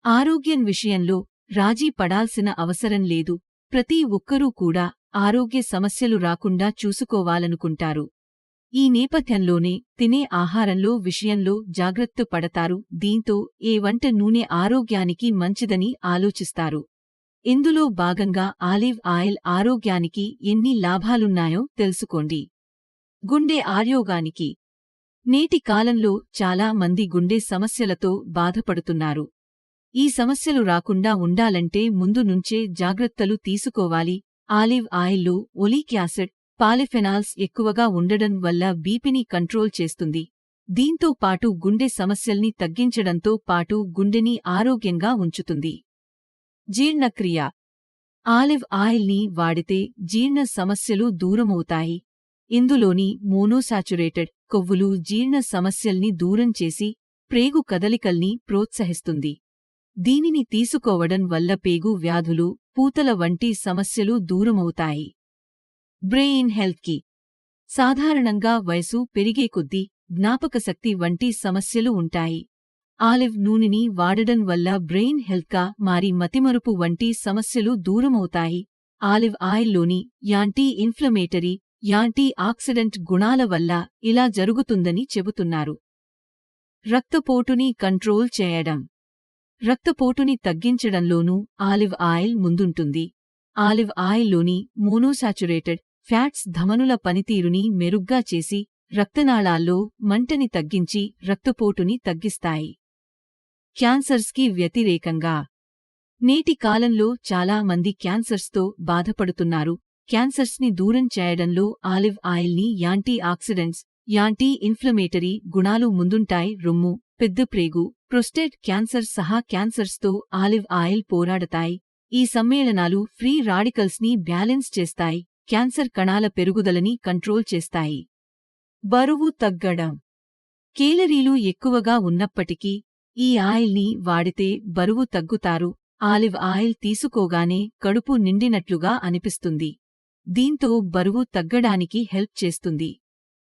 ఆరోగ్యం విషయంలో రాజీ పడాల్సిన అవసరం లేదు. ప్రతి ఒక్కరూ కూడా ఆరోగ్య సమస్యలు రాకుండా చూసుకోవాలనుకుంటారు. ఈ నేపథ్యంలోనే తినే ఆహారంలో విషయంలో జాగ్రత్త పడతారు. దీంతో ఏ వంట నూనె ఆరోగ్యానికి మంచిదని ఆలోచిస్తారు. ఇందులో భాగంగా ఆలివ్ ఆయిల్ ఆరోగ్యానికి ఎన్ని లాభాలున్నాయో తెలుసుకోండి. గుండె ఆరోగ్యానికి నేటి కాలంలో చాలా మంది గుండె సమస్యలతో బాధపడుతున్నారు. ఈ సమస్యలు రాకుండా ఉండాలంటే ముందు నుంచే జాగ్రత్తలు తీసుకోవాలి. ఆలివ్ ఆయిల్లో ఒలీక్ యాసిడ్, పాలిఫెనాల్స్ ఎక్కువగా ఉండడం వల్ల బీపీని కంట్రోల్ చేస్తుంది. దీంతో పాటు గుండె సమస్యల్ని తగ్గించడంతో పాటు గుండెని ఆరోగ్యంగా ఉంచుతుంది. జీర్ణక్రియ ఆలివ్ ఆయిల్ని వాడితే జీర్ణ సమస్యలు దూరమవుతాయి. ఇందులోని మోనోసాచురేటెడ్ కొవ్వులు జీర్ణ సమస్యల్ని దూరం చేసి ప్రేగు కదలికల్ని ప్రోత్సహిస్తుంది. దీనిని తీసుకోవడం వల్ల పేగు వ్యాధులు, పూతల వంటి సమస్యలు దూరమవుతాయి. బ్రెయిన్ హెల్త్కి సాధారణంగా వయసు పెరిగే కొద్దీ జ్ఞాపకశక్తి వంటి సమస్యలు ఉంటాయి. ఆలివ్ నూనెని వాడడం వల్ల బ్రెయిన్ హెల్త్గా మారి మతిమరుపు వంటి సమస్యలు దూరమవుతాయి. ఆలివ్ ఆయిల్లోని యాంటీ ఇన్ఫ్లమేటరీ, యాంటీ ఆక్సిడెంట్ గుణాల వల్ల ఇలా జరుగుతుందని చెబుతున్నారు. రక్తపోటుని కంట్రోల్ చేయడం రక్తపోటుని తగ్గించడంలోనూ ఆలివ్ ఆయిల్ ముందుంటుంది. ఆలివ్ ఆయిల్లోని మోనోసాచురేటెడ్ ఫ్యాట్స్ ధమనుల పనితీరుని మెరుగ్గా చేసి రక్తనాళాల్లో మంటని తగ్గించి రక్తపోటుని తగ్గిస్తాయి. క్యాన్సర్స్కి వ్యతిరేకంగా నేటి కాలంలో చాలా మంది క్యాన్సర్స్తో బాధపడుతున్నారు. క్యాన్సర్స్ని దూరం చేయడంలో ఆలివ్ ఆయిల్ని యాంటీ ఆక్సిడెంట్స్, యాంటీ ఇన్ఫ్లమేటరీ గుణాలు ముందుంటాయి. రొమ్ము, పెద్దప్రేగు, ప్రొస్టేట్ క్యాన్సర్ సహా క్యాన్సర్స్తో ఆలివ్ ఆయిల్ పోరాడతాయి. ఈ సమ్మేళనాలు ఫ్రీ రాడికల్స్ని బ్యాలెన్స్ చేస్తాయి, క్యాన్సర్ కణాల పెరుగుదలని కంట్రోల్ చేస్తాయి. బరువు తగ్గడం కేలరీలు ఎక్కువగా ఉన్నప్పటికీ ఈ ఆయిల్ని వాడితే బరువు తగ్గుతారు. ఆలివ్ ఆయిల్ తీసుకోగానే కడుపు నిండినట్లుగా అనిపిస్తుంది. దీంతో బరువు తగ్గడానికి హెల్ప్ చేస్తుంది.